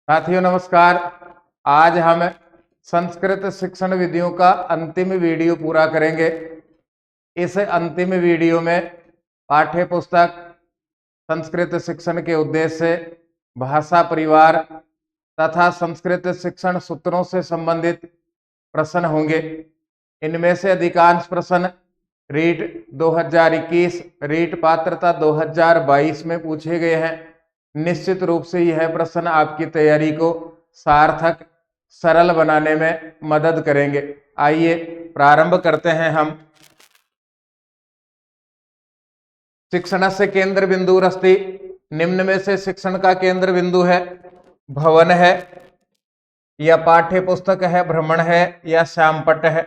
साथियों नमस्कार। आज हम संस्कृत शिक्षण विधियों का अंतिम वीडियो पूरा करेंगे। इस अंतिम वीडियो में पाठ्य पुस्तक संस्कृत शिक्षण के उद्देश्य, भाषा परिवार तथा संस्कृत शिक्षण सूत्रों से संबंधित प्रश्न होंगे। इनमें से अधिकांश प्रश्न रीट 2021 रीट पात्रता 2022 में पूछे गए हैं। निश्चित रूप से यह प्रश्न आपकी तैयारी को सार्थक सरल बनाने में मदद करेंगे। आइए प्रारंभ करते हैं हम। शिक्षणस्य केंद्र बिंदु अस्ति, निम्न में से शिक्षण का केंद्र बिंदु है भवन है या पाठ्य पुस्तक है, भ्रमण है या श्यामपट्ट है।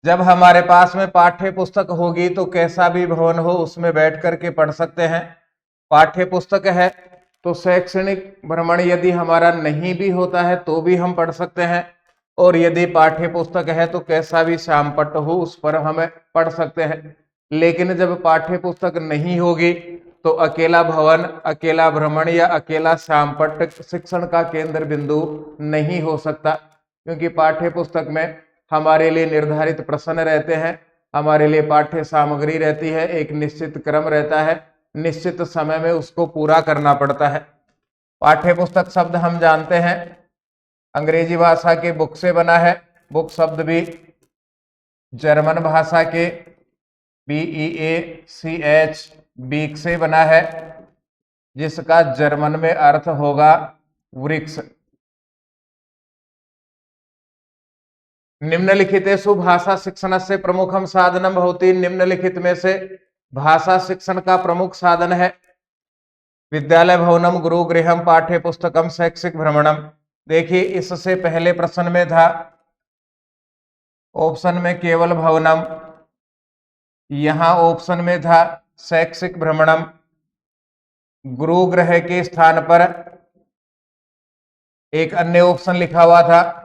जब हमारे पास में पाठ्य पुस्तक होगी तो कैसा भी भवन हो उसमें बैठ करके पढ़ सकते हैं। पाठ्य पुस्तक है तो शैक्षणिक भ्रमण यदि हमारा नहीं भी होता है तो भी हम पढ़ सकते हैं, और यदि पाठ्य पुस्तक है तो कैसा भी श्यामपट्ट हो उस पर हमें पढ़ सकते हैं। लेकिन जब पाठ्य पुस्तक नहीं होगी तो अकेला भवन, अकेला भ्रमण या अकेला श्यामपट्ट शिक्षण का केंद्र बिंदु नहीं हो सकता, क्योंकि पाठ्य पुस्तक में हमारे लिए निर्धारित प्रश्न रहते हैं, हमारे लिए पाठ्य सामग्री रहती है, एक निश्चित क्रम रहता है, निश्चित समय में उसको पूरा करना पड़ता है। पाठ्य पुस्तक शब्द हम जानते हैं अंग्रेजी भाषा के बुक से बना है। बुक शब्द भी जर्मन भाषा के BEACH बीक से बना है, जिसका जर्मन में अर्थ होगा वृक्ष। निम्नलिखितेषु भाषा शिक्षणस्य प्रमुखम साधनम भवति, निम्नलिखित में से भाषा शिक्षण का प्रमुख साधन है विद्यालय भवनम, गुरुगृहम, पाठ्य पुस्तकम, शैक्षिक भ्रमणम। देखिए इससे पहले प्रश्न में था ऑप्शन में केवल भवनम, यहां ऑप्शन में था शैक्षिक भ्रमणम। गुरुगृह के स्थान पर एक अन्य ऑप्शन लिखा हुआ था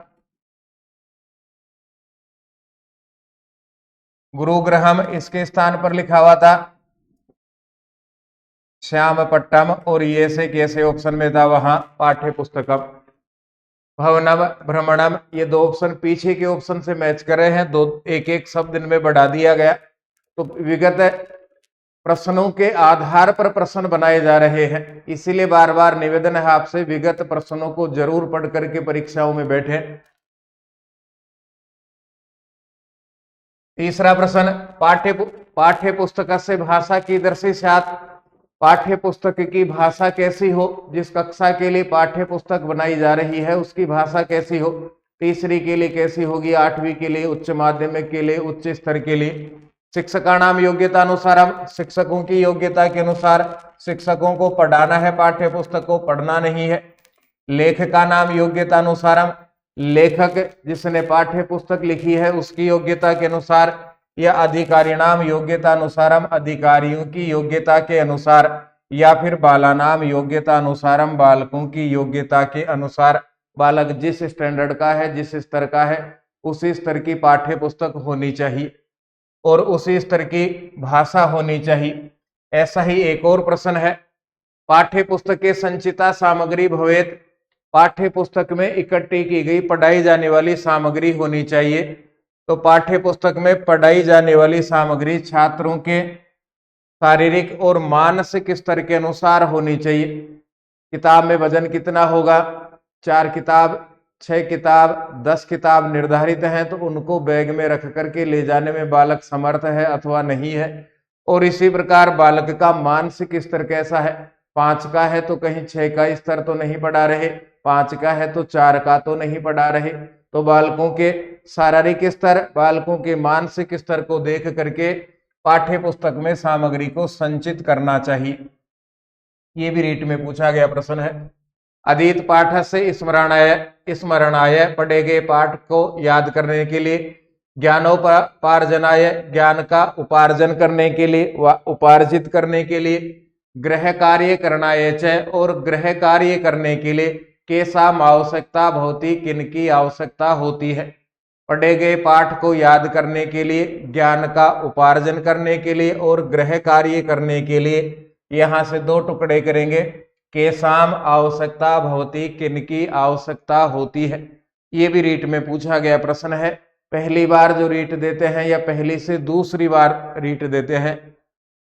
गुरुगृहम, इसके स्थान पर लिखा हुआ था श्यामपट्टम, और ये से कैसे ऑप्शन में था वहां पाठ्य पुस्तकम। भवनम, भ्रमणम, ये दो ऑप्शन पीछे के ऑप्शन से मैच कर रहे हैं, दो एक एक शब्द इनमें बढ़ा दिया गया। तो विगत प्रश्नों के आधार पर प्रश्न बनाए जा रहे हैं, इसीलिए बार बार निवेदन है आपसे विगत प्रश्नों को जरूर पढ़ करके परीक्षाओं में बैठे। तीसरा प्रश्न, पाठ्य पुस्तक से भाषा कीदृशी स्यात्, पाठ्य पुस्तक की भाषा कैसी हो। जिस कक्षा के लिए पाठ्य पुस्तक बनाई जा रही है उसकी भाषा कैसी हो। तीसरी के लिए कैसी होगी, 8वीं के लिए, उच्च माध्यमिक के लिए, उच्च स्तर के लिए। शिक्षकाणाम योग्यता अनुसार, शिक्षकों की योग्यता के अनुसार शिक्षकों को पढ़ाना है, पाठ्य पुस्तक को पढ़ना नहीं है। लेखका नाम योग्यता अनुसारम, लेखक जिसने पाठ्य पुस्तक लिखी है उसकी योग्यता के अनुसार, या अधिकारिणाम योग्यता अनुसारम, अधिकारियों की योग्यता के अनुसार, या फिर बालानाम योग्यता अनुसारम, बालकों की योग्यता के अनुसार। बालक जिस स्टैंडर्ड का है, जिस स्तर का है, उसी स्तर की पाठ्य पुस्तक होनी चाहिए और उसी स्तर की भाषा होनी चाहिए। ऐसा ही एक और प्रश्न है, पाठ्य पुस्तक के संचिता सामग्री भवेत, पाठ्य पुस्तक में इकट्ठी की गई पढ़ाई जाने वाली सामग्री होनी चाहिए। तो पाठ्य पुस्तक में पढ़ाई जाने वाली सामग्री छात्रों के शारीरिक और मानसिक स्तर के अनुसार होनी चाहिए। किताब में वजन कितना होगा, 4 किताब, 6 किताब, 10 किताब निर्धारित हैं, तो उनको बैग में रख करके ले जाने में बालक समर्थ है अथवा नहीं है। और इसी प्रकार बालक का मानसिक स्तर कैसा है, 5 का है तो कहीं 6 का स्तर तो नहीं पढ़ा रहे, 5 का है तो 4 का तो नहीं पढ़ा रहे। तो बालकों के शारीरिक स्तर, बालकों के मानसिक स्तर को देख करके पाठ्य पुस्तक में सामग्री को संचित करना चाहिए। ये भी रीट में पूछा गया प्रश्न है। अधीत पाठ से स्मरणाय, पढ़े गए पाठ को याद करने के लिए। ज्ञानोपार्जनाय, ज्ञान का उपार्जन करने के लिए व उपार्जित करने के लिए। गृह कार्य करनाय च, और गृह कार्य करने के लिए केसाम आवश्यकता भवति, किनकी आवश्यकता होती है। पढ़े गए पाठ को याद करने के लिए, ज्ञान का उपार्जन करने के लिए और गृह कार्य करने के लिए। यहाँ से 2 टुकड़े करेंगे, केसाम आवश्यकता भवती, किनकी आवश्यकता होती है। ये भी रीट में पूछा गया प्रश्न है। पहली बार जो रीट देते हैं या पहली से दूसरी बार रीट देते हैं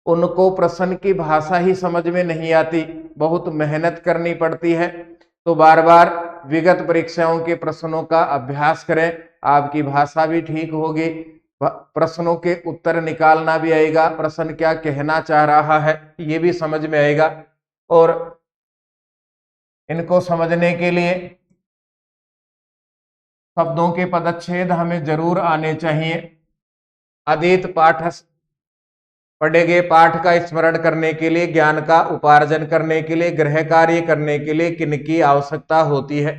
उनको प्रश्न की भाषा ही समझ में नहीं आती, बहुत मेहनत करनी पड़ती है। तो बार बार विगत परीक्षाओं के प्रश्नों का अभ्यास करें, आपकी भाषा भी ठीक होगी, प्रश्नों के उत्तर निकालना भी आएगा, प्रश्न क्या कहना चाह रहा है ये भी समझ में आएगा। और इनको समझने के लिए शब्दों के पदच्छेद हमें जरूर आने चाहिए। अधीत पाठ पढ़े गए पाठ का स्मरण करने के लिए, ज्ञान का उपार्जन करने के लिए, गृह कार्य करने के लिए किनकी आवश्यकता होती है।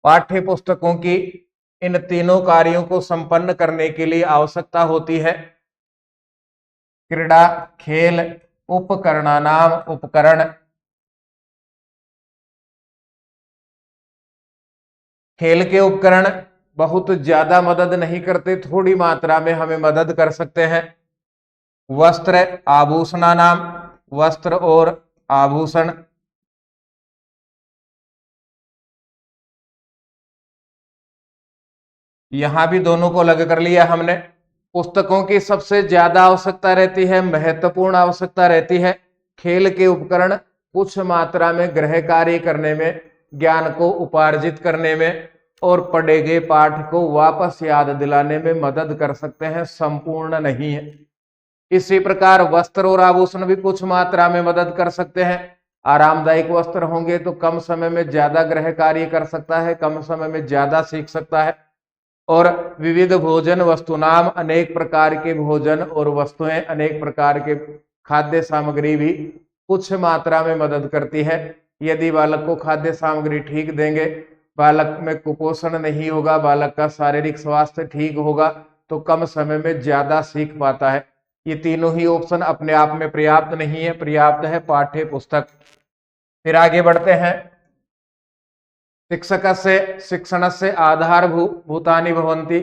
पाठ्य पुस्तकों की इन तीनों कार्यों को संपन्न करने के लिए आवश्यकता होती है क्रीड़ा, खेल, उपकरणानाम उपकरण। खेल के उपकरण बहुत ज्यादा मदद नहीं करते, थोड़ी मात्रा में हमें मदद कर सकते हैं। वस्त्र आभूषणानाम, वस्त्र और आभूषण। यहां भी दोनों को अलग कर लिया हमने। पुस्तकों की सबसे ज्यादा आवश्यकता रहती है, महत्वपूर्ण आवश्यकता रहती है खेल के उपकरण। कुछ मात्रा में गृह कार्य करने में, ज्ञान को उपार्जित करने में और पढ़े गए पाठ को वापस याद दिलाने में मदद कर सकते हैं, संपूर्ण नहीं है। इसी प्रकार वस्त्र और आभूषण भी कुछ मात्रा में मदद कर सकते हैं। आरामदायक वस्त्र होंगे तो कम समय में ज्यादा गृह कार्य कर सकता है, कम समय में ज्यादा सीख सकता है। और विविध भोजन वस्तु नाम, अनेक प्रकार के भोजन और वस्तुएं, अनेक प्रकार के खाद्य सामग्री भी कुछ मात्रा में मदद करती है। यदि बालक को खाद्य सामग्री ठीक देंगे, बालक में कुपोषण नहीं होगा, बालक का शारीरिक स्वास्थ्य ठीक होगा तो कम समय में ज्यादा सीख पाता है। ये तीनों ही ऑप्शन अपने आप में पर्याप्त नहीं है, पर्याप्त है पाठ्य पुस्तक। फिर आगे बढ़ते हैं। शिक्षक से शिक्षण से आधारभूतानि भवन्ति।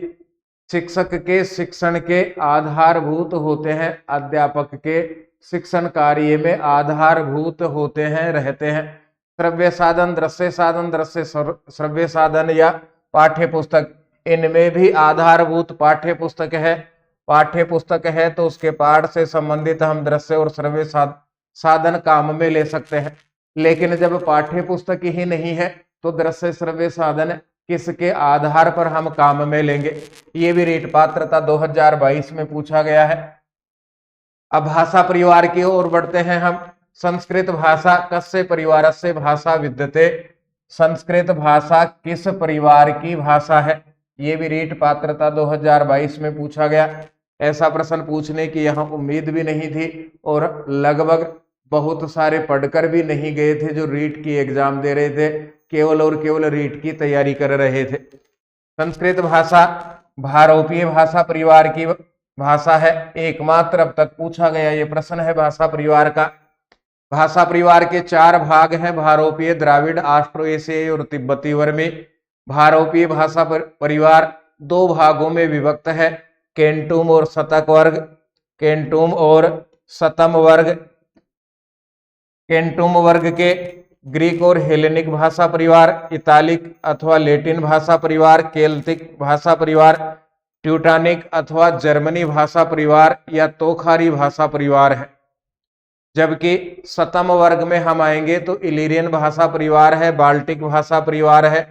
शिक्षक के शिक्षण के आधारभूत होते हैं, अध्यापक के शिक्षण कार्य में आधारभूत होते हैं, रहते हैं। श्रव्य साधन, दृश्य साधन, दृश्य श्रव्य साधन या पाठ्य पुस्तक, इनमें भी आधारभूत पाठ्य पुस्तक है। पाठ्य पुस्तक है तो उसके पाठ से संबंधित हम दृश्य और श्रव्य साधन काम में ले सकते हैं। लेकिन जब पाठ्य पुस्तक ही नहीं है तो दृश्य श्रव्य साधन किसके आधार पर हम काम में लेंगे, ये भी रीट पात्रता 2022 में पूछा गया है। अब भाषा परिवार की ओर बढ़ते हैं हम। संस्कृत भाषा कस्य परिवार से भाषा विद्यते। संस्कृत भाषा किस परिवार की भाषा है, ये भी रीट पात्रता 2022 में पूछा गया। ऐसा प्रश्न पूछने की यहाँ उम्मीद भी नहीं थी और लगभग बहुत सारे पढ़कर भी नहीं गए थे जो रीट की एग्जाम दे रहे थे, केवल और केवल रीट की तैयारी कर रहे थे। संस्कृत भाषा भारोपीय भाषा परिवार की भाषा है, एकमात्र अब तक पूछा गया ये प्रश्न है भाषा परिवार का। भाषा परिवार के 4 भाग हैं, भारोपीय, द्राविड़, ऑस्ट्रो एशियाई और तिब्बती वर्मी। भारोपीय भाषा परिवार 2 भागों में विभक्त है, केंटुम और शतक वर्ग। केंटुम और शतम वर्ग। केंटुम वर्ग के ग्रीक और हेलेनिक भाषा परिवार, इतालिक अथवा लैटिन भाषा परिवार, केल्टिक भाषा परिवार, ट्यूटानिक अथवा जर्मनी भाषा परिवार या तोखारी भाषा परिवार है। जबकि शतम वर्ग में हम आएंगे तो इलीरियन भाषा परिवार है, बाल्टिक भाषा परिवार है,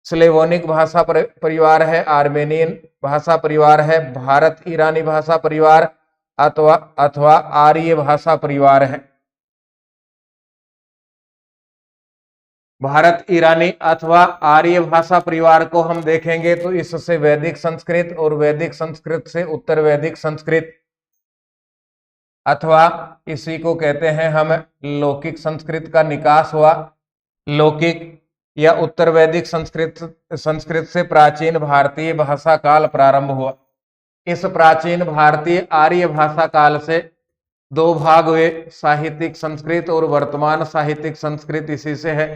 स्लेवोनिक भाषा परिवार है, आर्मेनियन भाषा परिवार है, भारत ईरानी भाषा परिवार अथवा आर्य भाषा परिवार है। भारत ईरानी अथवा आर्य भाषा परिवार को हम देखेंगे तो इससे वैदिक संस्कृत और वैदिक संस्कृत से उत्तर वैदिक संस्कृत अथवा इसी को कहते हैं हम लौकिक संस्कृत का निकास हुआ। लौकिक या उत्तर वैदिक संस्कृत से प्राचीन भारतीय भाषा काल प्रारंभ हुआ। इस प्राचीन भारतीय आर्य भाषा काल से 2 भाग हुए, साहित्यिक संस्कृत और वर्तमान साहित्यिक संस्कृत इसी से है।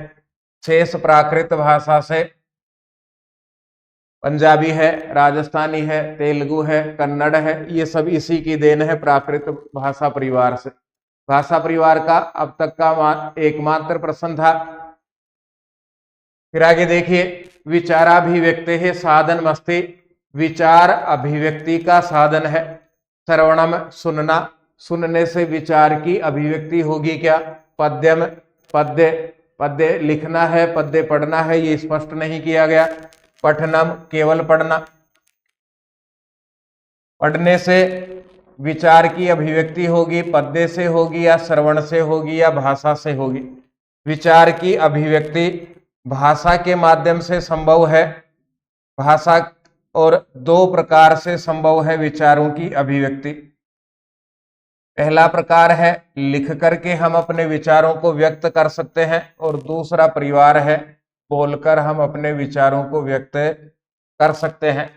शेष प्राकृत भाषा से पंजाबी है, राजस्थानी है, तेलुगु है, कन्नड़ है, ये सब इसी की देन है प्राकृत भाषा परिवार से। भाषा परिवार का अब तक का एकमात्र प्रश्न था। फिर आगे देखिए, विचाराभिव्यक्ति है साधन मस्ति, विचार अभिव्यक्ति का साधन है। श्रवणम सुनना, सुनने से विचार की अभिव्यक्ति होगी क्या? पद्यम, पद्य, पद्य लिखना है, पद्य पढ़ना है, ये स्पष्ट नहीं किया गया। पठनम, केवल पढ़ना, पढ़ने से विचार की अभिव्यक्ति होगी, पद्य से होगी या श्रवण से होगी या भाषा से होगी? विचार की अभिव्यक्ति भाषा के माध्यम से संभव है। भाषा और दो प्रकार से संभव है विचारों की अभिव्यक्ति। पहला प्रकार है लिख करके हम अपने विचारों को व्यक्त कर सकते हैं, और दूसरा परिवार है बोलकर हम अपने विचारों को व्यक्त कर सकते हैं।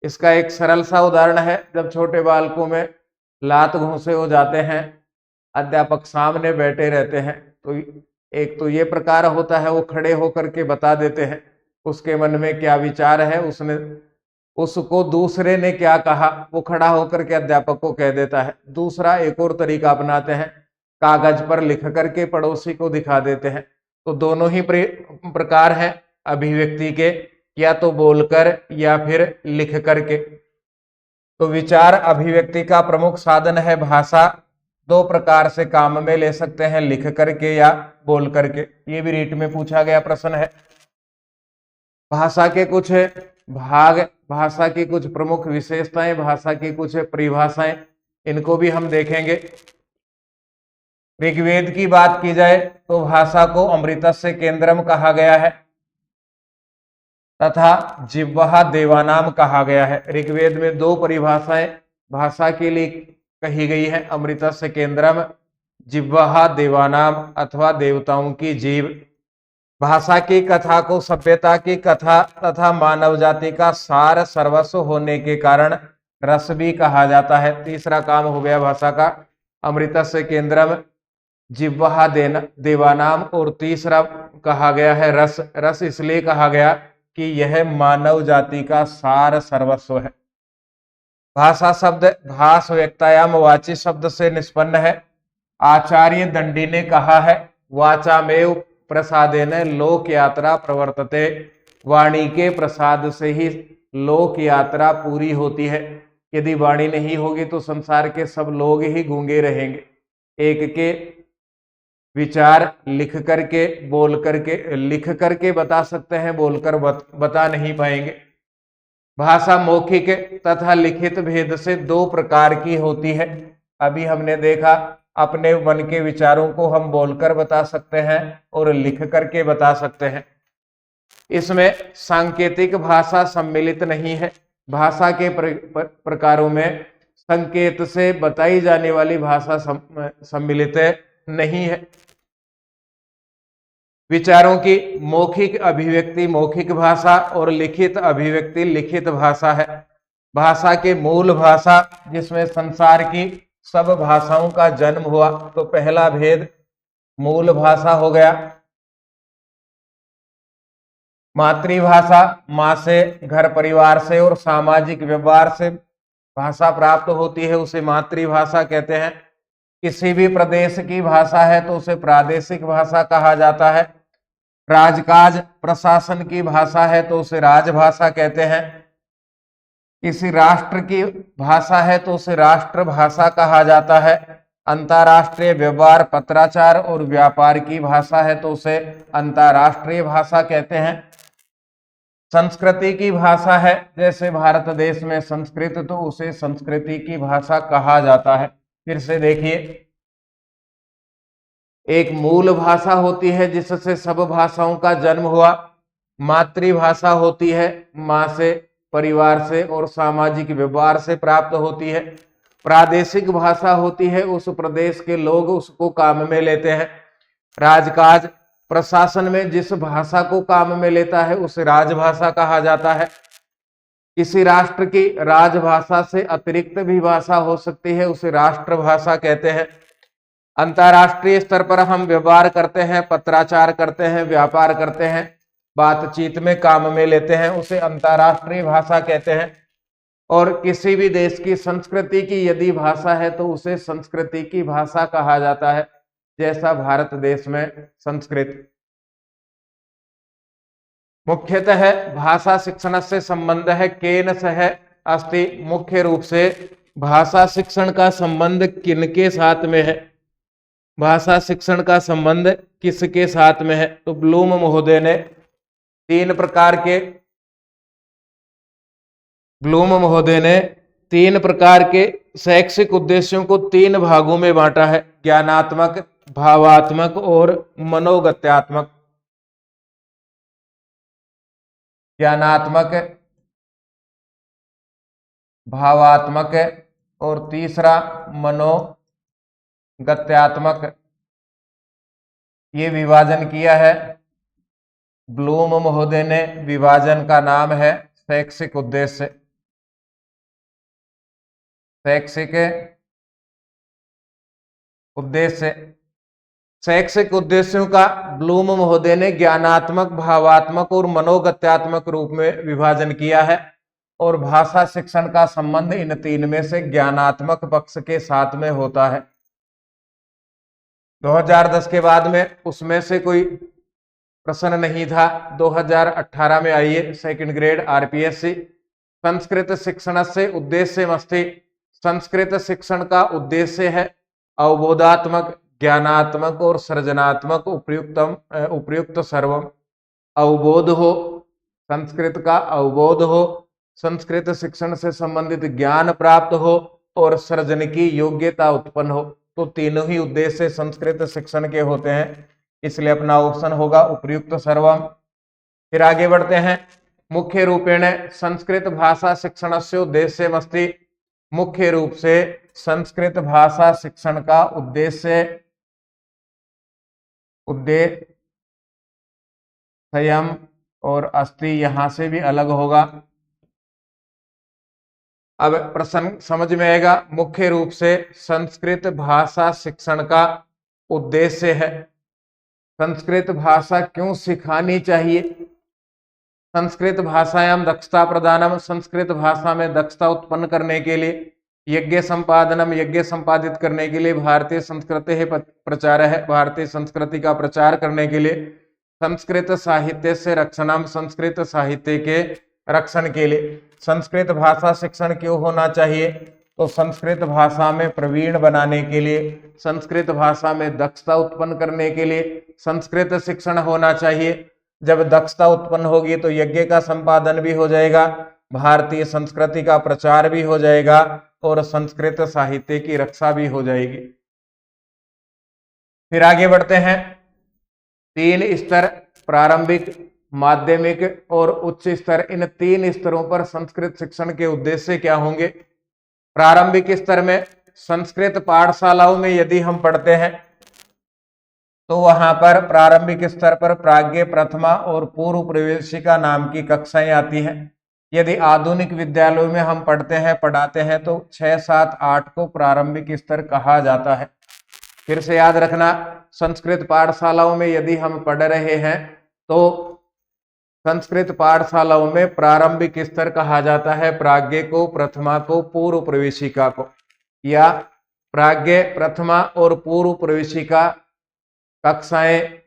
इसका एक सरल सा उदाहरण है, जब छोटे बालकों में लात घूंसे हो जाते हैं, अध्यापक सामने बैठे रहते हैं, तो एक तो ये प्रकार होता है, वो खड़े होकर के बता देते हैं उसके मन में क्या विचार है, उसको दूसरे ने क्या कहा, वो खड़ा होकर के अध्यापक को कह देता है। दूसरा एक और तरीका अपनाते हैं, कागज पर लिख करके पड़ोसी को दिखा देते हैं। तो दोनों ही प्रकार हैं अभिव्यक्ति के, या तो बोलकर या फिर लिख करके। तो विचार अभिव्यक्ति का प्रमुख साधन है भाषा। दो प्रकार से काम में ले सकते हैं, लिख करके या बोल करके। ये भी रीट में पूछा गया प्रश्न है। भाषा के कुछ भाग, भाषा की कुछ प्रमुख विशेषताएं, भाषा की कुछ परिभाषाएं, इनको भी हम देखेंगे। ऋग्वेद की बात की जाए तो भाषा को अमृतस्य केंद्रम कहा गया है तथा जिह्वा देवानाम कहा गया है। ऋग्वेद में दो परिभाषाएं भाषा के लिए कही गई है, अमृतस्य केंद्रम, जिह्वा देवानाम अथवा देवताओं की जीव। भाषा की कथा को सभ्यता की कथा तथा मानव जाति का सार सर्वस्व होने के कारण रस भी कहा जाता है। तीसरा काम हो गया भाषा का, अमृतस्य केंद्रम, जिह्वा देवानाम, और तीसरा कहा गया है रस। रस इसलिए कहा गया कि यह मानव जाति का सार सर्वस्व है। भाषा शब्द भाष व्यक्तायाम वाची शब्द से निष्पन्न है। आचार्य दंडी ने कहा है, वाचामेव प्रसादेन लोक यात्रा प्रवर्तते, वाणी के प्रसाद से ही लोक यात्रा पूरी होती है। यदि वाणी नहीं होगी तो संसार के सब लोग ही गूंगे रहेंगे। एक के विचार लिख करके बोल करके, लिख करके बता सकते हैं, बोलकर बता नहीं पाएंगे। भाषा मौखिक तथा लिखित भेद से दो प्रकार की होती है। अभी हमने देखा, अपने मन के विचारों को हम बोलकर बता सकते हैं और लिख करके बता सकते हैं। इसमें सांकेतिक भाषा सम्मिलित नहीं है। भाषा के प्रकारों में संकेत से बताई जाने वाली भाषा सम्मिलित नहीं है। विचारों की मौखिक अभिव्यक्ति मौखिक भाषा और लिखित अभिव्यक्ति लिखित भाषा है। भाषा के मूल भाषा, जिसमें संसार की सब भाषाओं का जन्म हुआ, तो पहला भेद मूल भाषा हो गया। मातृभाषा, माँ से, घर परिवार से और सामाजिक व्यवहार से भाषा प्राप्त होती है, उसे मातृभाषा कहते हैं। किसी भी प्रदेश की भाषा है तो उसे प्रादेशिक भाषा कहा जाता है। राजकाज प्रशासन की भाषा है तो उसे राजभाषा कहते हैं। किसी राष्ट्र की भाषा है तो उसे राष्ट्रभाषा कहा जाता है। अंतर्राष्ट्रीय व्यवहार, पत्राचार और व्यापार की भाषा है तो उसे अंतर्राष्ट्रीय भाषा कहते हैं। संस्कृति की भाषा है, जैसे भारत देश में संस्कृत, तो उसे संस्कृति की भाषा कहा जाता है। फिर से देखिए, एक मूल भाषा होती है जिससे सब भाषाओं का जन्म हुआ। मातृभाषा होती है, माँ से, परिवार से और सामाजिक व्यवहार से प्राप्त होती है। प्रादेशिक भाषा होती है, उस प्रदेश के लोग उसको काम में लेते हैं। राजकाज प्रशासन में जिस भाषा को काम में लेता है उसे राजभाषा कहा जाता है। किसी राष्ट्र की राजभाषा से अतिरिक्त भी भाषा हो सकती है, उसे राष्ट्रभाषा कहते हैं। अंतर्राष्ट्रीय स्तर पर हम व्यवहार करते हैं, पत्राचार करते हैं, व्यापार करते हैं, बातचीत में काम में लेते हैं, उसे अंतर्राष्ट्रीय भाषा कहते हैं। और किसी भी देश की संस्कृति की यदि भाषा है तो उसे संस्कृति की भाषा कहा जाता है, जैसा भारत देश में संस्कृत। मुख्यतः भाषा शिक्षण से संबंध है केन सह अस्ति, मुख्य रूप से भाषा शिक्षण का संबंध किनके साथ में है, भाषा शिक्षण का संबंध किसके साथ में है। तो ब्लूम महोदय ने तीन प्रकार के शैक्षिक उद्देश्यों को तीन भागों में बांटा है, ज्ञानात्मक, भावात्मक और मनोगत्यात्मक। ज्ञानात्मक, भावात्मक और तीसरा मनोगत्यात्मक, ये विभाजन किया है ब्लूम महोदय ने। विभाजन का नाम है शैक्षिक उद्देश्य। शैक्षिक उद्देश्य, शैक्षिक उद्देश्यों का ब्लूम महोदय ने ज्ञानात्मक, भावात्मक और मनोगत्यात्मक रूप में विभाजन किया है, और भाषा शिक्षण का संबंध इन तीन में से ज्ञानात्मक पक्ष के साथ में होता है। 2010 के बाद में उसमें से कोई प्रश्न नहीं था। 2018 में आई है सेकंड ग्रेड आरपीएससी। संस्कृत शिक्षण से उद्देश्यमस्ति, संस्कृत शिक्षण का उद्देश्य है अवबोधात्मक, ज्ञानात्मक और सृजनात्मक उपयुक्त सर्वम। अवबोध हो, संस्कृत का अवबोध हो, संस्कृत शिक्षण से संबंधित ज्ञान प्राप्त हो और सृजन की योग्यता उत्पन्न हो। तो तीनों ही उद्देश्य संस्कृत शिक्षण के होते हैं, इसलिए अपना ऑप्शन होगा उपयुक्त सर्वम। फिर आगे बढ़ते हैं। मुख्य रूपेण संस्कृत भाषा शिक्षण से उद्देश्यमस्ति, मुख्य रूप से संस्कृत भाषा शिक्षण का उद्देश्यम और अस्ति यहां से भी अलग होगा। अब प्रश्न समझ में आएगा। मुख्य रूप से संस्कृत भाषा शिक्षण का उद्देश्य है। संस्कृत भाषा क्यों सिखानी चाहिए? संस्कृत भाषायाम दक्षता प्रदानम, संस्कृत भाषा में दक्षता उत्पन्न करने के लिए, यज्ञ संपादनम, यज्ञ संपादित करने के लिए, भारतीय संस्कृति है प्रचार है, भारतीय संस्कृति का प्रचार करने के लिए, संस्कृत साहित्य से रक्षणम, संस्कृत साहित्य के रक्षण के लिए। संस्कृत भाषा शिक्षण क्यों होना चाहिए? तो संस्कृत भाषा में प्रवीण बनाने के लिए, संस्कृत भाषा में दक्षता उत्पन्न करने के लिए संस्कृत शिक्षण होना चाहिए। जब दक्षता उत्पन्न होगी तो यज्ञ का संपादन भी हो जाएगा, भारतीय संस्कृति का प्रचार भी हो जाएगा और संस्कृत साहित्य की रक्षा भी हो जाएगी। फिर आगे बढ़ते हैं। 3 स्तर, प्रारंभिक, माध्यमिक और उच्च स्तर, इन 3 स्तरों पर संस्कृत शिक्षण के उद्देश्य क्या होंगे? प्रारंभिक स्तर में संस्कृत पाठशालाओं में यदि हम पढ़ते हैं तो वहां पर प्रारंभिक स्तर पर प्राज्ञ, प्रथमा और पूर्व प्रवेशिका नाम की कक्षाएं आती हैं। यदि आधुनिक विद्यालयों में हम पढ़ाते हैं तो 6, 7, 8 को प्रारंभिक स्तर कहा जाता है। फिर से याद रखना, संस्कृत पाठशालाओं में यदि हम पढ़ रहे हैं तो संस्कृत पाठशालाओं में प्रारंभिक स्तर कहा जाता है प्राज्ञ को, प्रथमा को, पूर्व प्रवेशिका को, या प्राज्ञ, प्रथमा और पूर्व प्रवेशिका कक्षाएं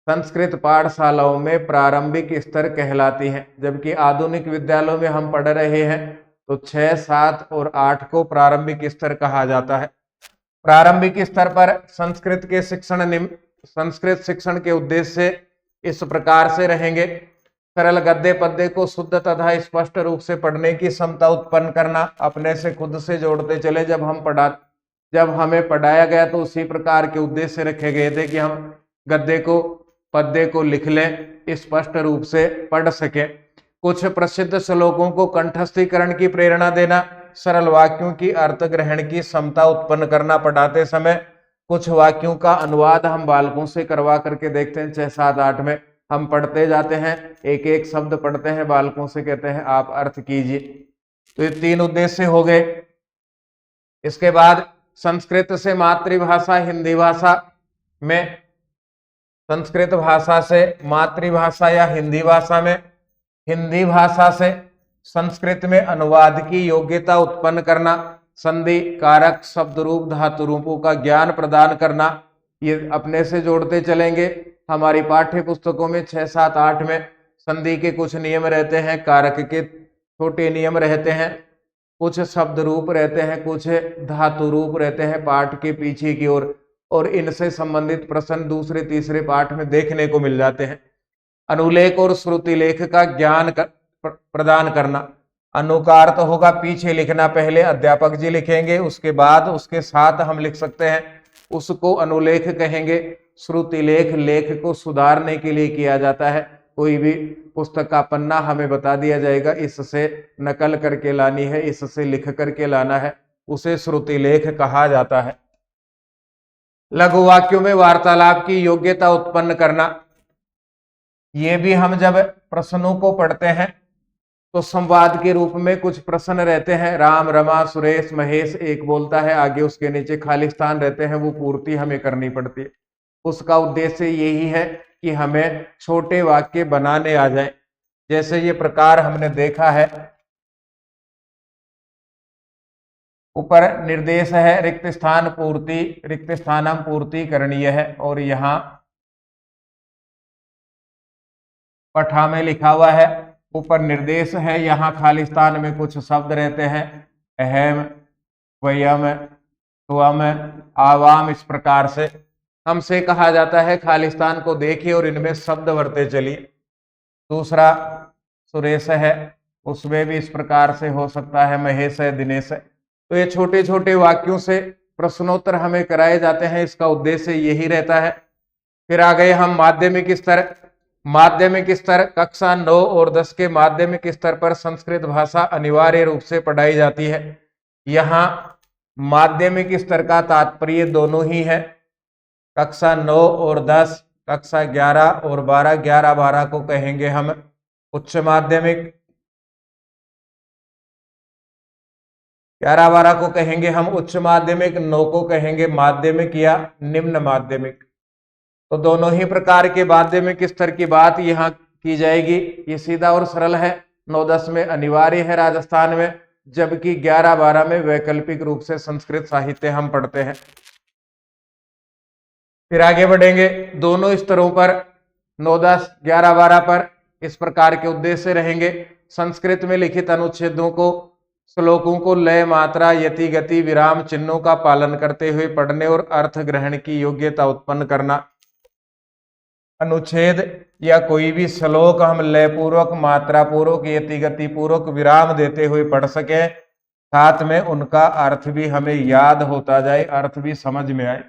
संस्कृत पाठशालाओं में प्रारंभिक स्तर कहलाती हैं। जबकि आधुनिक विद्यालयों में हम पढ़ रहे हैं तो 6, 7 और 8 को प्रारंभिक स्तर कहा जाता है। प्रारंभिक स्तर पर संस्कृत शिक्षण के उद्देश्य इस प्रकार से रहेंगे। सरल गद्य पद्य को शुद्ध तथा स्पष्ट रूप से पढ़ने की क्षमता उत्पन्न करना, अपने से खुद से जोड़ते चले। जब हमें पढ़ाया गया तो उसी प्रकार के उद्देश्य रखे गए थे कि हम गद्य को, पद्य को लिख लें, स्पष्ट रूप से पढ़ सके। कुछ प्रसिद्ध श्लोकों को कंठस्थीकरण की प्रेरणा देना, सरल वाक्यों की अर्थ ग्रहण की क्षमता उत्पन्न करना। पढ़ाते समय कुछ वाक्यों का अनुवाद हम बालकों से करवा करके देखते हैं। 6, 7, 8 में हम पढ़ते जाते हैं, एक एक शब्द पढ़ते हैं, बालकों से कहते हैं आप अर्थ कीजिए। तो ये 3 उद्देश्य हो गए। इसके बाद संस्कृत से मातृभाषा हिंदी भाषा में, संस्कृत भाषा से मातृभाषा या हिंदी भाषा में, हिंदी भाषा से संस्कृत में अनुवाद की योग्यता उत्पन्न करना, संधि, कारक, शब्द रूप, धातु रूपों का ज्ञान प्रदान करना, ये अपने से जोड़ते चलेंगे। हमारी पाठ्य पुस्तकों में 6, 7, 8 में संधि के कुछ नियम रहते हैं, कारक के छोटे नियम रहते हैं, कुछ शब्द रूप रहते हैं, कुछ धातु रूप रहते हैं पाठ के पीछे की ओर, और इनसे संबंधित प्रश्न दूसरे तीसरे पाठ में देखने को मिल जाते हैं। अनुलेख और श्रुतिलेख का ज्ञान प्रदान करना। अनुकार तो होगा पीछे लिखना, पहले अध्यापक जी लिखेंगे, उसके बाद उसके साथ हम लिख सकते हैं, उसको अनुलेख कहेंगे। श्रुतिलेख लेख को सुधारने के लिए किया जाता है। कोई भी पुस्तक का पन्ना हमें बता दिया जाएगा, इससे नकल करके लानी है, इससे लिख करके लाना है, उसे श्रुतिलेख कहा जाता है। लघु वाक्यों में वार्तालाप की योग्यता उत्पन्न करना। ये भी हम जब प्रश्नों को पढ़ते हैं तो संवाद के रूप में कुछ प्रश्न रहते हैं, राम, रमा, सुरेश, महेश एक बोलता है, आगे उसके नीचे खाली स्थान रहते हैं, वो पूर्ति हमें करनी पड़ती है। उसका उद्देश्य यही है कि हमें छोटे वाक्य बनाने आ जाए। जैसे ये प्रकार हमने देखा है, ऊपर निर्देश है रिक्त स्थान पूर्ति, रिक्त स्थानम पूर्ति करणीय है, और यहाँ पठा में लिखा हुआ है, ऊपर निर्देश है, यहाँ खाली स्थान में कुछ शब्द रहते हैं, अहम, वयम, त्वम, आवाम, इस प्रकार से हमसे कहा जाता है खाली स्थान को देखिए और इनमें शब्द भरते चलिए। दूसरा सुरेश है, उसमें भी इस प्रकार से हो सकता है, महेश है, दिनेश है। तो ये छोटे छोटे वाक्यों से प्रश्नोत्तर हमें कराए जाते हैं, इसका उद्देश्य यही रहता है। फिर आ गए हम माध्यमिक स्तर। माध्यमिक स्तर कक्षा 9 और 10 के माध्यमिक स्तर पर संस्कृत भाषा अनिवार्य रूप से पढ़ाई जाती है। यहाँ माध्यमिक स्तर का तात्पर्य दोनों ही है, कक्षा 9 और 10, कक्षा 11 और 12। 11, 12 को कहेंगे हम उच्च माध्यमिक, 11, 12 को कहेंगे हम उच्च माध्यमिक, 9 को कहेंगे माध्यमिक या निम्न माध्यमिक। तो दोनों ही प्रकार के माध्यमिक स्तर की बात यहाँ की जाएगी। ये सीधा और सरल है। 9, 10 में अनिवार्य है राजस्थान में, जबकि 11, 12 में वैकल्पिक रूप से संस्कृत साहित्य हम पढ़ते हैं। फिर आगे बढ़ेंगे दोनों स्तरों पर, 9, 10, 11, 12 पर इस प्रकार के उद्देश्य रहेंगे। संस्कृत में लिखित अनुच्छेदों को, श्लोकों को लय, मात्रा, यति, गति, विराम चिन्हों का पालन करते हुए पढ़ने और अर्थ ग्रहण की योग्यता उत्पन्न करना। अनुच्छेद या कोई भी श्लोक हम लय पूर्वक, मात्रा पूर्वक, यति गति पूर्वक, विराम देते हुए पढ़ सके, साथ में उनका अर्थ भी हमें याद होता जाए, अर्थ भी समझ में आए।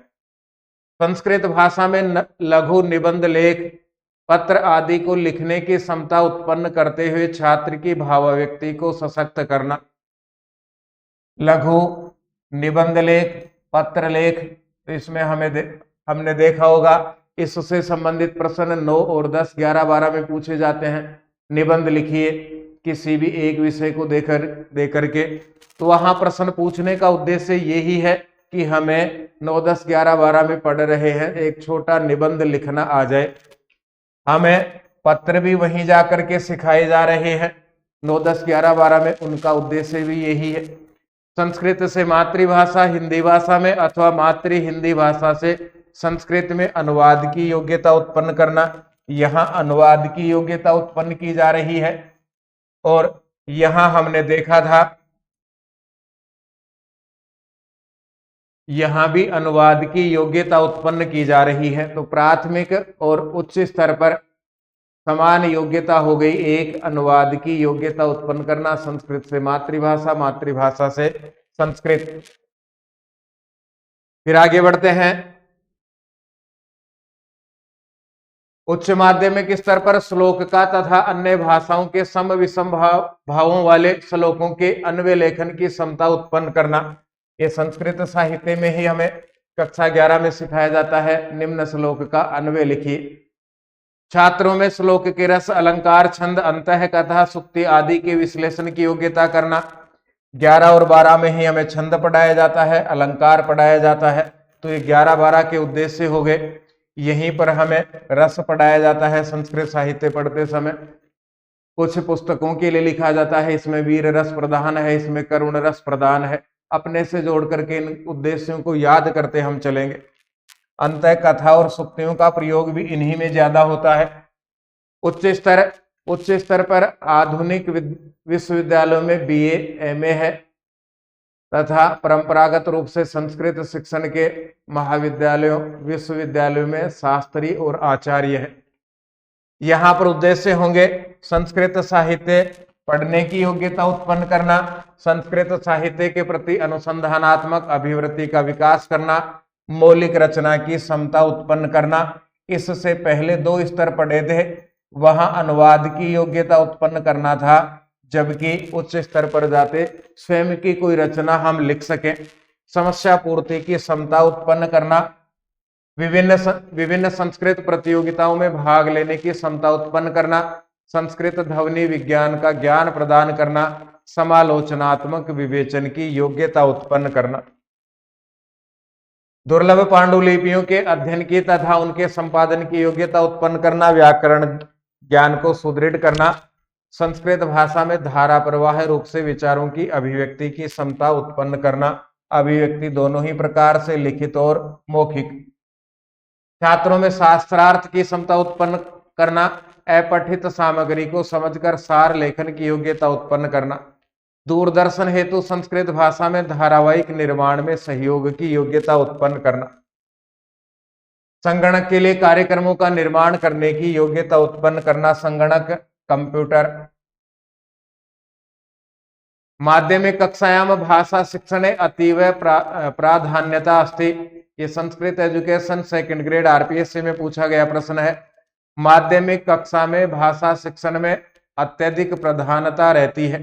संस्कृत भाषा में लघु, निबंध, लेख, पत्र आदि को लिखने की क्षमता उत्पन्न करते हुए छात्र की भावाव्यक्ति को सशक्त करना। लघु, निबंध लेख, पत्र लेख, तो इसमें हमने देखा होगा, इससे संबंधित प्रश्न 9 और 10, 11, 12 में पूछे जाते हैं। निबंध लिखिए किसी भी एक विषय को देकर के, तो वहां प्रश्न पूछने का उद्देश्य यही है कि हमें 9, 10, 11, 12 में पढ़ रहे हैं, एक छोटा निबंध लिखना आ जाए। हमें पत्र भी वहीं जाकर के सिखाए जा रहे हैं 9, 10, 11, 12 में, उनका उद्देश्य भी यही है। संस्कृत से मातृभाषा हिंदी भाषा में अथवा मातृ हिंदी भाषा से संस्कृत में अनुवाद की योग्यता उत्पन्न करना। यहाँ अनुवाद की योग्यता उत्पन्न की जा रही है, और यहाँ हमने देखा था, यहाँ भी अनुवाद की योग्यता उत्पन्न की जा रही है। तो प्राथमिक और उच्च स्तर पर समान योग्यता हो गई, एक अनुवाद की योग्यता उत्पन्न करना, संस्कृत से मातृभाषा, मातृभाषा से संस्कृत। फिर आगे बढ़ते हैं, उच्च माध्यमिक स्तर पर श्लोक का तथा अन्य भाषाओं के सम विषम भावों वाले श्लोकों के अन्वय लेखन की क्षमता उत्पन्न करना। ये संस्कृत साहित्य में ही हमें कक्षा 11 में सिखाया जाता है। निम्न श्लोक का अन्वय लिखिए। छात्रों में श्लोक के रस, अलंकार, छंद, अंतः कथा, सुक्ति आदि के विश्लेषण की योग्यता करना। 11 और 12 में ही हमें छंद पढ़ाया जाता है, अलंकार पढ़ाया जाता है। तो ये 11, 12 के उद्देश्य हो गए। यहीं पर हमें रस पढ़ाया जाता है संस्कृत साहित्य पढ़ते समय। कुछ पुस्तकों के लिए लिखा जाता है इसमें वीर रस प्रधान है, इसमें करुण रस प्रधान है। अपने से जोड़ करके इन उद्देश्यों को याद करते हम चलेंगे। अंतः कथा और सुक्तियों का प्रयोग भी इन्हीं में ज्यादा होता है। उच्च स्तर पर आधुनिक विश्वविद्यालयों में बीए एमए है तथा परंपरागत रूप से संस्कृत शिक्षण के महाविद्यालयों विश्वविद्यालयों में शास्त्री और आचार्य है। यहाँ पर उद्देश्य होंगे संस्कृत साहित्य पढ़ने की योग्यता उत्पन्न करना, संस्कृत साहित्य के प्रति अनुसंधानात्मक अभिवृत्ति का विकास करना, मौलिक रचना की क्षमता उत्पन्न करना। इससे पहले 2 स्तर पढ़े थे, वहां अनुवाद की योग्यता उत्पन्न करना था, जबकि उच्च स्तर पर जाते स्वयं की कोई रचना हम लिख सकें, समस्या पूर्ति की क्षमता उत्पन्न करना, विभिन्न संस्कृत प्रतियोगिताओं में भाग लेने की क्षमता उत्पन्न करना, संस्कृत ध्वनि विज्ञान का ज्ञान प्रदान करना, समालोचनात्मक विवेचन की योग्यता उत्पन्न करना, दुर्लभ पांडुलिपियों के अध्ययन की तथा उनके संपादन की योग्यता उत्पन्न करना, व्याकरण ज्ञान को सुदृढ़ करना, संस्कृत भाषा में धारा प्रवाह रूप से विचारों की अभिव्यक्ति की क्षमता उत्पन्न करना, अभिव्यक्ति दोनों ही प्रकार से लिखित और मौखिक, छात्रों में शास्त्रार्थ की क्षमता उत्पन्न करना, अपठित सामग्री को समझकर सार लेखन की योग्यता उत्पन्न करना, दूरदर्शन हेतु संस्कृत भाषा में धारावाहिक निर्माण में सहयोग की योग्यता उत्पन्न करना, संगणक के लिए कार्यक्रमों का निर्माण करने की योग्यता उत्पन्न करना, संगणक कंप्यूटर। माध्यमिक कक्षायां भाषा शिक्षणे अतीव प्राधान्यता अस्ति। ये Sanskrit education second grade RPSC में पूछा गया प्रश्न है। माध्यमिक कक्षा में भाषा शिक्षण में अत्यधिक प्रधानता रहती है।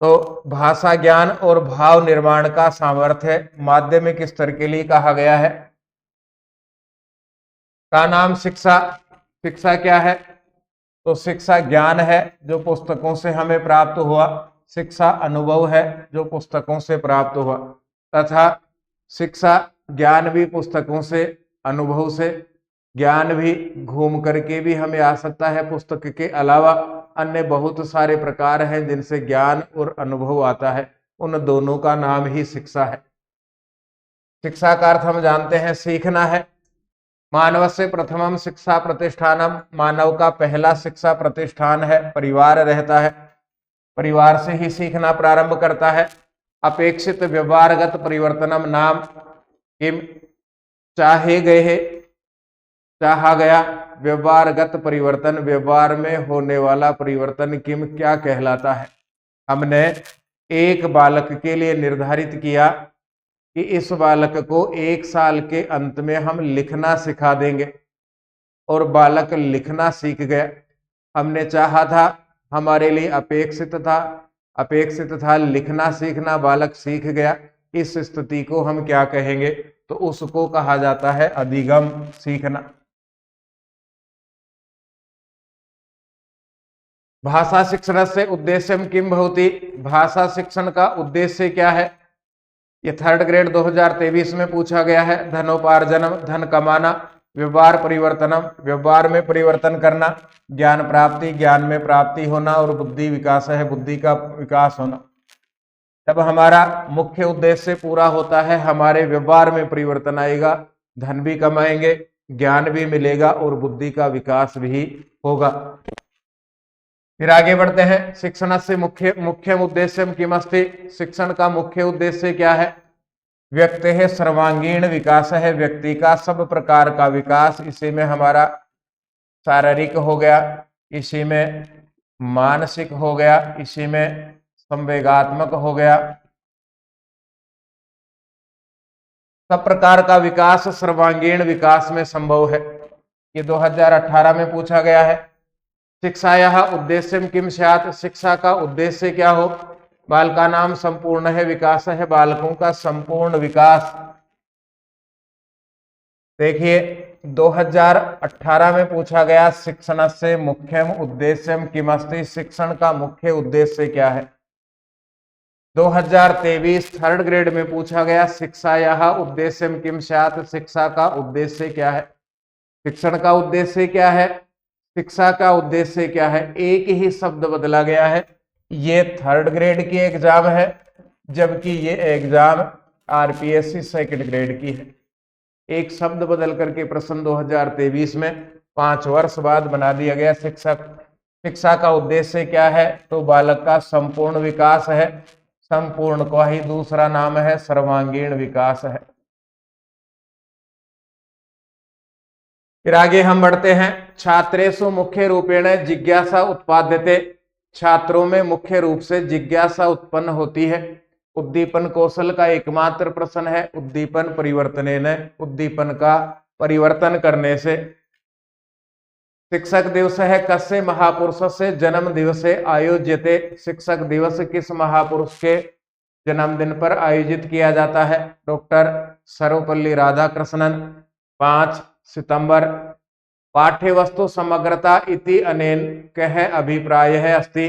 तो भाषा ज्ञान और भाव निर्माण का सामर्थ्य माध्यमिक स्तर के लिए कहा गया है। का नाम शिक्षा। शिक्षा क्या है? तो शिक्षा ज्ञान है जो पुस्तकों से हमें प्राप्त हुआ, शिक्षा अनुभव है जो पुस्तकों से प्राप्त हुआ, तथा शिक्षा ज्ञान भी पुस्तकों से, अनुभव से, ज्ञान भी घूम करके भी हमें आ सकता है। पुस्तक के अलावा अन्य बहुत सारे प्रकार हैं जिनसे ज्ञान और अनुभव आता है, उन दोनों का नाम ही शिक्षा है। शिक्षा का अर्थ हम जानते हैं सीखना है। मानवस्य प्रथमम शिक्षा प्रतिष्ठानम, मानव का पहला शिक्षा प्रतिष्ठान है, परिवार रहता है, परिवार से ही सीखना प्रारंभ करता है। अपेक्षित व्यवहारगत परिवर्तनम नाम किम, चाहे गए, चाहा गया, व्यवहारगत परिवर्तन, व्यवहार में होने वाला परिवर्तन किम क्या कहलाता है। हमने एक बालक के लिए निर्धारित किया कि इस बालक को 1 साल के अंत में हम लिखना सिखा देंगे, और बालक लिखना सीख गया। हमने चाहा था, हमारे लिए अपेक्षित था लिखना सीखना, बालक सीख गया। इस स्थिति को हम क्या कहेंगे? तो उसको कहा जाता है अधिगम सीखना। भाषा शिक्षण से उद्देश्यम किम भवति, भाषा शिक्षण का उद्देश्य क्या है? ये 3rd ग्रेड 2023 में पूछा गया है। धनोपार्जनम, धन कमाना, व्यवहार परिवर्तनम, व्यवहार में परिवर्तन करना, ज्ञान प्राप्ति, ज्ञान में प्राप्ति होना, और बुद्धि विकास है, बुद्धि का विकास होना। जब हमारा मुख्य उद्देश्य पूरा होता है, हमारे व्यवहार में परिवर्तन आएगा, धन भी कमाएंगे, ज्ञान भी मिलेगा और बुद्धि का विकास भी होगा। फिर आगे बढ़ते हैं। शिक्षण से मुख्य उद्देश्य किमस्ति, शिक्षण का मुख्य उद्देश्य क्या है? व्यक्ति है सर्वांगीण विकास है, व्यक्ति का सब प्रकार का विकास। इसी में हमारा शारीरिक हो गया, इसी में मानसिक हो गया, इसी में संवेगात्मक हो गया, सब प्रकार का विकास सर्वांगीण विकास में संभव है। ये 2018 में पूछा गया है। शिक्षायाः उद्देश्यम किम स्यात्, शिक्षा का उद्देश्य क्या हो? बालकानां संपूर्ण है विकास है, बालकों का संपूर्ण विकास। देखिए 2018 में पूछा गया शिक्षण से मुख्यम उद्देश्यम किमस्ति, शिक्षण का मुख्य उद्देश्य क्या है। 2023 3rd ग्रेड में पूछा गया शिक्षायाः उद्देश्यम किम स्यात्, शिक्षा का उद्देश्य क्या है। शिक्षण का उद्देश्य क्या है? शिक्षा का उद्देश्य क्या है, एक ही शब्द बदला गया है। ये थर्ड ग्रेड की एग्जाम है, जबकि ये एग्जाम आरपीएससी सेकंड ग्रेड की है। एक शब्द बदल करके प्रश्न 2023 में 5 वर्ष बाद बना दिया गया। शिक्षा का उद्देश्य क्या है, तो बालक का संपूर्ण विकास है। संपूर्ण का ही दूसरा नाम है सर्वांगीण विकास है। फिर आगे हम बढ़ते हैं। छात्रेषु मुख्य रूपेण जिज्ञासा उत्पाद्यते। छात्रों में मुख्य रूप से जिज्ञासा उत्पन्न होती है। उद्दीपन कौशल का एकमात्र प्रश्न है उद्दीपन परिवर्तनेन, उद्दीपन का परिवर्तन करने से। शिक्षक दिवस है कस्य महापुरुष से जन्म दिवसे आयोज्यते। शिक्षक दिवस किस महापुरुष के जन्मदिन पर आयोजित किया जाता है, डॉक्टर सर्वपल्ली राधाकृष्णन। 5 सितंबर। पाठ्य वस्तु समग्रता इति अनेन कह अभिप्राय है अस्ति।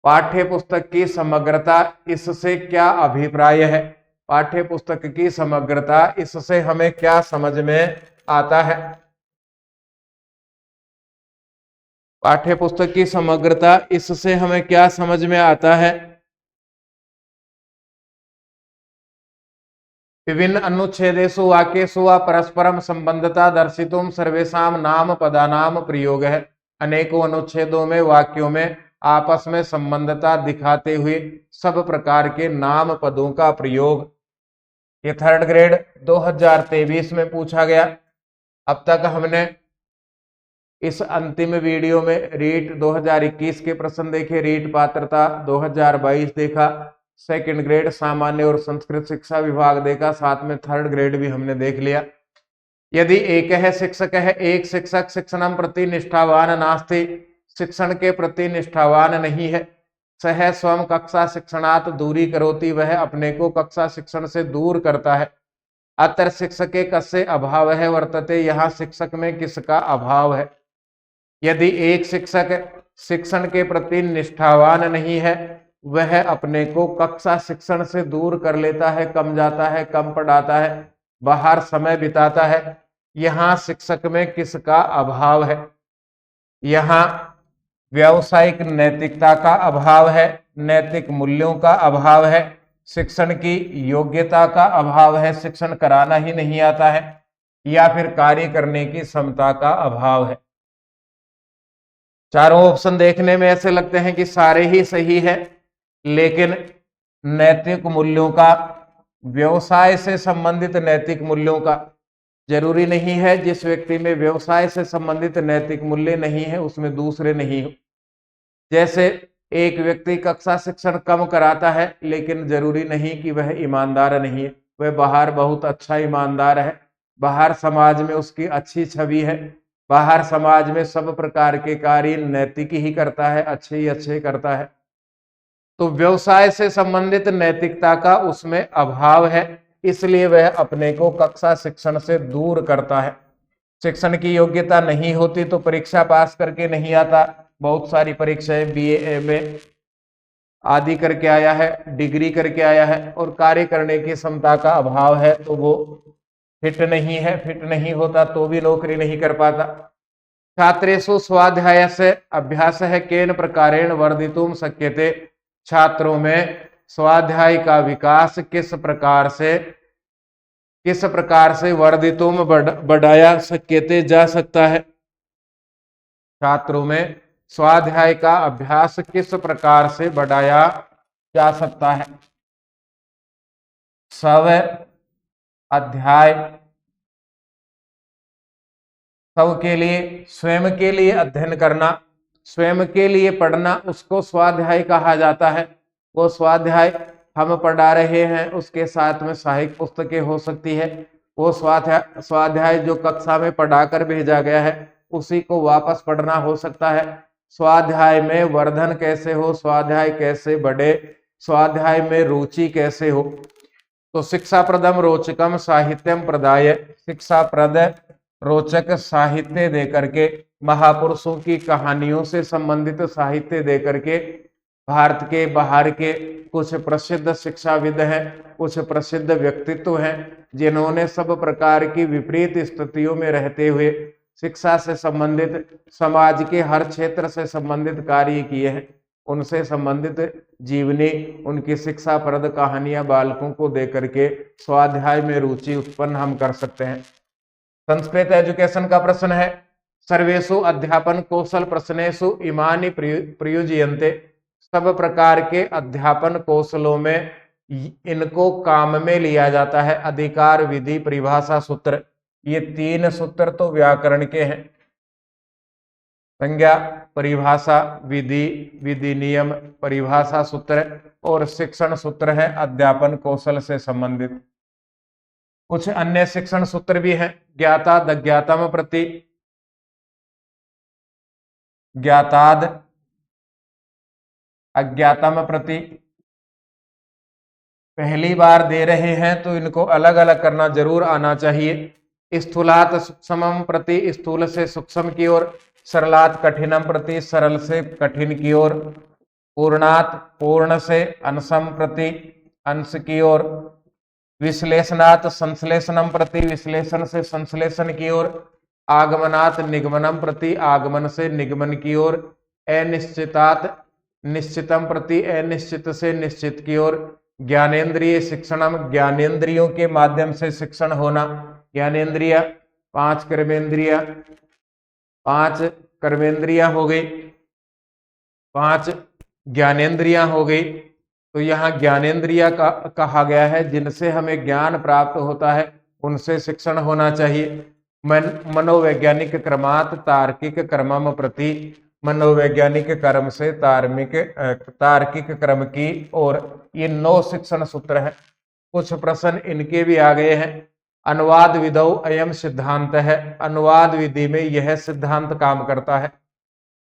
पाठ्य पुस्तक की समग्रता, इससे क्या अभिप्राय है। पाठ्य पुस्तक की समग्रता, इससे हमें क्या समझ में आता है। पाठ्य पुस्तक की समग्रता, इससे हमें क्या समझ में आता है। विभिन्न अनुच्छेदेषु वाक्येषु वा परस्परम संबंधता दर्शितुम सर्वेषां नाम पदानाम प्रयोग है। अनेकों अनुच्छेदों में, वाक्यों में आपस में संबंधता दिखाते हुए सब प्रकार के नाम पदों का प्रयोग। ये थर्ड ग्रेड 2023 में पूछा गया। अब तक हमने इस अंतिम वीडियो में रीट 2021 के प्रश्न देखे, रीट पात्रता 2022 देखा, सेकंड ग्रेड सामान्य और संस्कृत शिक्षा विभाग देखा, साथ में थर्ड ग्रेड भी हमने देख लिया। यदि एक है शिक्षक है, एक शिक्षक शिक्षणम प्रति निष्ठावान नास्ति, शिक्षण के प्रति निष्ठावान नहीं है। सह स्वयं कक्षा शिक्षणात् दूरी करोति, वह अपने को कक्षा शिक्षण से दूर करता है। अत्र शिक्षके कस्य अभाव है वर्तते, यहाँ शिक्षक में किसका अभाव है। यदि एक शिक्षक शिक्षण के प्रति निष्ठावान नहीं है, वह अपने को कक्षा शिक्षण से दूर कर लेता है, कम जाता है, कम पढ़ाता है, बाहर समय बिताता है, यहाँ शिक्षक में किसका अभाव है। यहाँ व्यावसायिक नैतिकता का अभाव है, नैतिक मूल्यों का अभाव है, शिक्षण की योग्यता का अभाव है, शिक्षण कराना ही नहीं आता है, या फिर कार्य करने की क्षमता का अभाव है। चारों ऑप्शन देखने में ऐसे लगते हैं कि सारे ही सही है, लेकिन नैतिक मूल्यों का, व्यवसाय से संबंधित नैतिक मूल्यों का, जरूरी नहीं है जिस व्यक्ति में व्यवसाय से संबंधित नैतिक मूल्य नहीं है उसमें दूसरे नहीं हो। जैसे एक व्यक्ति कक्षा शिक्षण कम कराता है, लेकिन जरूरी नहीं कि वह ईमानदार नहीं है, वह बाहर बहुत अच्छा ईमानदार है, बाहर समाज में उसकी अच्छी छवि है, बाहर समाज में सब प्रकार के कार्य नैतिक ही करता है, अच्छे ही अच्छे करता है। तो व्यवसाय से संबंधित नैतिकता का उसमें अभाव है, इसलिए वह अपने को कक्षा शिक्षण से दूर करता है। शिक्षण की योग्यता नहीं होती तो परीक्षा पास करके नहीं आता। बहुत सारी परीक्षाएं बीए में आदि करके आया है, डिग्री करके आया है, और कार्य करने की क्षमता का अभाव है तो वो फिट नहीं है, फिट नहीं होता तो भी नौकरी नहीं कर पाता। छात्रेषु स्वाध्याय से अभ्यास है केन प्रकारेण वर्धितुम शक्यते। छात्रों में स्वाध्याय का विकास किस प्रकार से वर्धितुम बढ़ाया शक्यते जा सकता है। छात्रों में स्वाध्याय का अभ्यास किस प्रकार से बढ़ाया जा सकता है। स्व अध्याय, स्व के लिए, स्वयं के लिए अध्ययन करना, स्वयं के लिए पढ़ना, उसको स्वाध्याय कहा जाता है। वो स्वाध्याय हम पढ़ा रहे हैं, उसके साथ में सहायक पुस्तकें हो सकती है। वो स्वाध्याय जो कक्षा में पढ़ाकर भेजा गया है उसी को वापस पढ़ना हो सकता है। स्वाध्याय में वर्धन कैसे हो, स्वाध्याय कैसे बढ़े, स्वाध्याय में रुचि कैसे हो। तो शिक्षाप्रदम रोचकम साहित्यम प्रदाय, शिक्षाप्रद रोचक साहित्य देकर के, महापुरुषों की कहानियों से संबंधित साहित्य देकर के, भारत के बाहर के कुछ प्रसिद्ध शिक्षाविद हैं, कुछ प्रसिद्ध व्यक्तित्व हैं जिन्होंने सब प्रकार की विपरीत स्थितियों में रहते हुए शिक्षा से संबंधित, समाज के हर क्षेत्र से संबंधित कार्य किए हैं, उनसे संबंधित जीवनी, उनकी शिक्षाप्रद कहानियां बालकों को देकर के स्वाध्याय में रुचि उत्पन्न हम कर सकते हैं। संस्कृत एजुकेशन का प्रश्न है, सर्वेषु अध्यापन कौशल प्रश्नेषु इमानि प्रयुज्यन्ते। सब प्रकार के अध्यापन कौशलों में इनको काम में लिया जाता है। अधिकार, विधि, परिभाषा, सूत्र, ये 3 सूत्र तो व्याकरण के हैं। संज्ञा, परिभाषा, विधि, विधि नियम, परिभाषा सूत्र, और शिक्षण सूत्र है अध्यापन कौशल से संबंधित। कुछ अन्य शिक्षण सूत्र भी हैं। ज्ञाता दज्ञातम प्रति, ज्ञाताद अज्ञातम प्रति। पहली बार दे रहे हैं तो इनको अलग अलग करना जरूर आना चाहिए। स्थूलात सूक्ष्मम प्रति, स्थूल से सूक्ष्म की ओर। सरलात कठिनम प्रति, सरल से कठिन की ओर। पूर्णात पूर्ण से अंशम प्रति, अंश की ओर। विश्लेषणात संश्लेषणम प्रति, विश्लेषण से संश्लेषण की ओर। आगमनात निगमनम प्रति, आगमन से निगमन की ओर। अनिश्चितात निश्चितम प्रति, अनिश्चित से निश्चित की ओर। ज्ञानेन्द्रिय शिक्षणम, ज्ञानेन्द्रियों के माध्यम से शिक्षण होना। ज्ञानेन्द्रिय 5 कर्मेंद्रिय, 5 कर्मेंद्रियां हो गई, 5 ज्ञानेन्द्रियां हो गई। तो यहाँ ज्ञानेन्द्रिया का कहा गया है जिनसे हमें ज्ञान प्राप्त होता है, उनसे शिक्षण होना चाहिए। मनोवैज्ञानिक क्रमात तार्किक क्रमम प्रति, मनोवैज्ञानिक क्रम से तार्किक क्रम की ओर। ये 9 शिक्षण सूत्र हैं। कुछ प्रश्न इनके भी आ गए हैं। अनुवाद विधौ अयम सिद्धांत है, अनुवाद विधि में यह सिद्धांत काम करता है।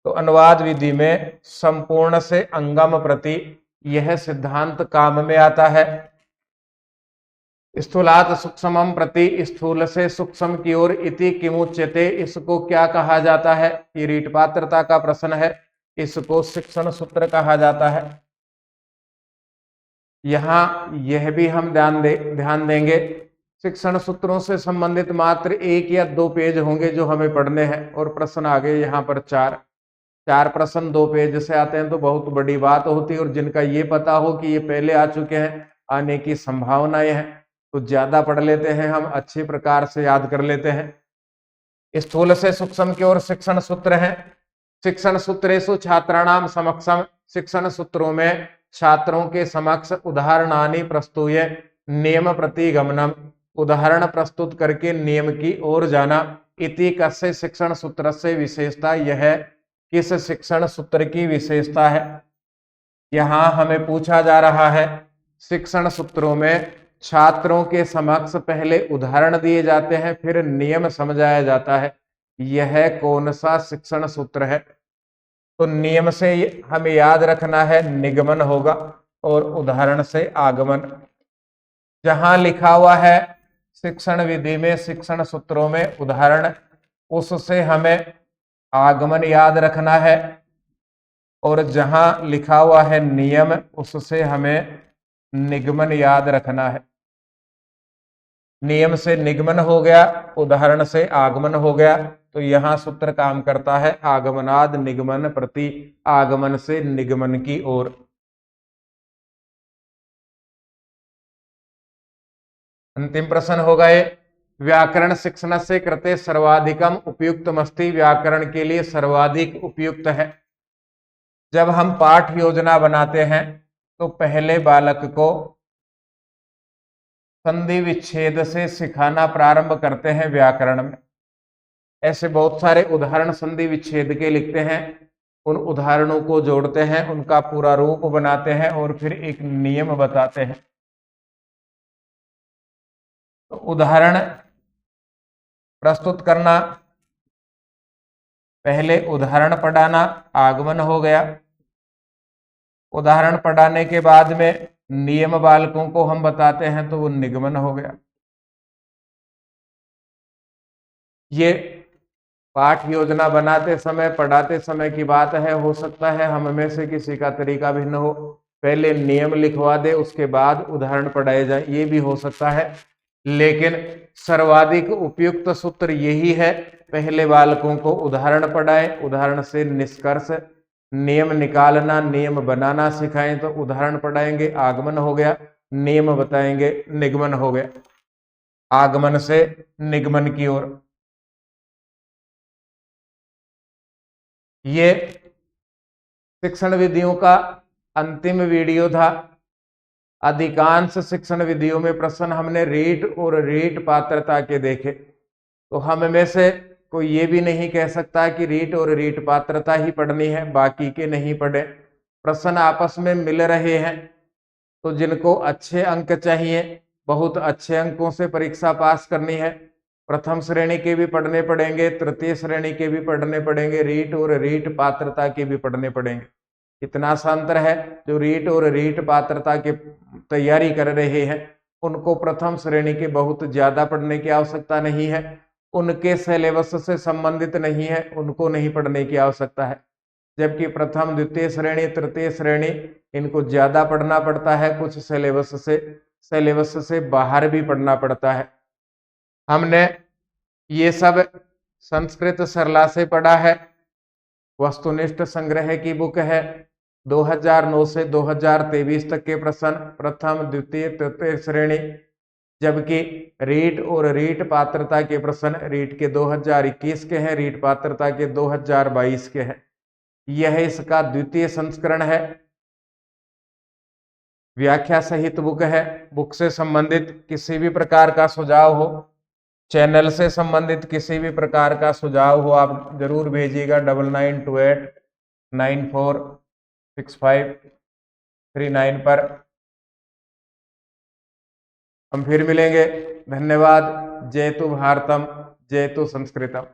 तो अनुवाद विधि में संपूर्ण से अंगम प्रति, यह सिद्धांत काम में आता है। स्थूलात सूक्ष्मम प्रति, स्थूल से सूक्ष्म की ओर। इति किमुच्यते, इसको क्या कहा जाता है? ये रीट पात्रता का प्रश्न है। इसको शिक्षण सूत्र कहा जाता है। यहां यह भी हम ध्यान देंगे। शिक्षण सूत्रों से संबंधित मात्र 1 या 2 पेज होंगे जो हमें पढ़ने हैं, और प्रश्न आ गए यहाँ पर 4 प्रश्न 2 पेज से आते हैं तो बहुत बड़ी बात होती है। और जिनका ये पता हो कि ये पहले आ चुके हैं, आने की संभावनाएं हैं, तो ज्यादा पढ़ लेते हैं हम, अच्छे प्रकार से याद कर लेते हैं। स्थूल से सूक्ष्म की ओर शिक्षण सूत्र है। शिक्षण सूत्रेषु छात्राणाम समक्षम, शिक्षण सूत्रों में छात्रों के समक्ष उदाहरणानि प्रस्तुय नियम प्रतिगमनम, उदाहरण प्रस्तुत करके नियम की ओर जाना। इति कस्य शिक्षण सूत्र से विशेषता, यह किस शिक्षण सूत्र की विशेषता है? यहां हमें पूछा जा रहा है। शिक्षण सूत्रों में छात्रों के समक्ष पहले उदाहरण दिए जाते हैं, फिर नियम समझाया जाता है। यह कौन सा शिक्षण सूत्र है? तो नियम से हमें याद रखना है निगमन होगा, और उदाहरण से आगमन। जहां लिखा हुआ है शिक्षण विधि में, शिक्षण सूत्रों में उदाहरण, उससे हमें आगमन याद रखना है। और जहां लिखा हुआ है नियम, उससे हमें निगमन याद रखना है। नियम से निगमन हो गया, उदाहरण से आगमन हो गया। तो यहां सूत्र काम करता है आगमनाद निगमन प्रति, आगमन से निगमन की ओर। अंतिम प्रश्न हो गए। व्याकरण शिक्षण से कृते सर्वाधिकम उपयुक्तमस्ति, व्याकरण के लिए सर्वाधिक उपयुक्त है। जब हम पाठ योजना बनाते हैं तो पहले बालक को संधि विच्छेद से सिखाना प्रारंभ करते हैं व्याकरण में। ऐसे बहुत सारे उदाहरण संधि विच्छेद के लिखते हैं, उन उदाहरणों को जोड़ते हैं, उनका पूरा रूप बनाते हैं, और फिर एक नियम बताते हैं। तो उदाहरण प्रस्तुत करना, पहले उदाहरण पढ़ाना, आगमन हो गया। उदाहरण पढ़ाने के बाद में नियम बालकों को हम बताते हैं, तो वो निगमन हो गया। ये पाठ योजना बनाते समय, पढ़ाते समय की बात है। हो सकता है हम में से किसी का तरीका भिन्न हो, पहले नियम लिखवा दे, उसके बाद उदाहरण पढ़ाए जाए, ये भी हो सकता है। लेकिन सर्वाधिक उपयुक्त सूत्र यही है, पहले बालकों को उदाहरण पढ़ाएं, उदाहरण से निष्कर्ष नियम निकालना, नियम बनाना सिखाएं। तो उदाहरण पढ़ाएंगे, आगमन हो गया, नियम बताएंगे, निगमन हो गया। आगमन से निगमन की ओर। ये शिक्षण विधियों का अंतिम वीडियो था। अधिकांश शिक्षण विधियों में प्रश्न हमने रीट और रीट पात्रता के देखे, तो हम में से कोई ये भी नहीं कह सकता कि रीट और रीट पात्रता ही पढ़नी है, बाकी के नहीं पढ़े। प्रश्न आपस में मिल रहे हैं, तो जिनको अच्छे अंक चाहिए, बहुत अच्छे अंकों से परीक्षा पास करनी है, प्रथम श्रेणी के भी पढ़ने पड़ेंगे, तृतीय श्रेणी के भी पढ़ने पड़ेंगे, रीट और रीट पात्रता के भी पढ़ने पड़ेंगे। इतना सा अंतर है, जो रीट और रीट पात्रता की तैयारी कर रहे हैं उनको प्रथम श्रेणी के बहुत ज्यादा पढ़ने की आवश्यकता नहीं है, उनके सिलेबस से संबंधित नहीं है, उनको नहीं पढ़ने की आवश्यकता है। जबकि प्रथम द्वितीय श्रेणी तृतीय श्रेणी इनको ज्यादा पढ़ना पड़ता है, कुछ सिलेबस से बाहर भी पढ़ना पड़ता है। हमने ये सब संस्कृत सरला से पढ़ा है। वस्तुनिष्ठ संग्रह की बुक है, 2009 से 2023 तक के प्रश्न प्रथम द्वितीय तृतीय श्रेणी, जबकि रीट और रीट पात्रता के प्रश्न रीट के 2021 के हैं, रीट पात्रता के 2022 के हैं। यह इसका द्वितीय संस्करण है। व्याख्या सहित बुक है। बुक से संबंधित किसी भी प्रकार का सुझाव हो, चैनल से संबंधित किसी भी प्रकार का सुझाव हो, आप जरूर भेजिएगा 9928946539 पर। हम फिर मिलेंगे। धन्यवाद। जय तु भारतम, जय तु संस्कृतम।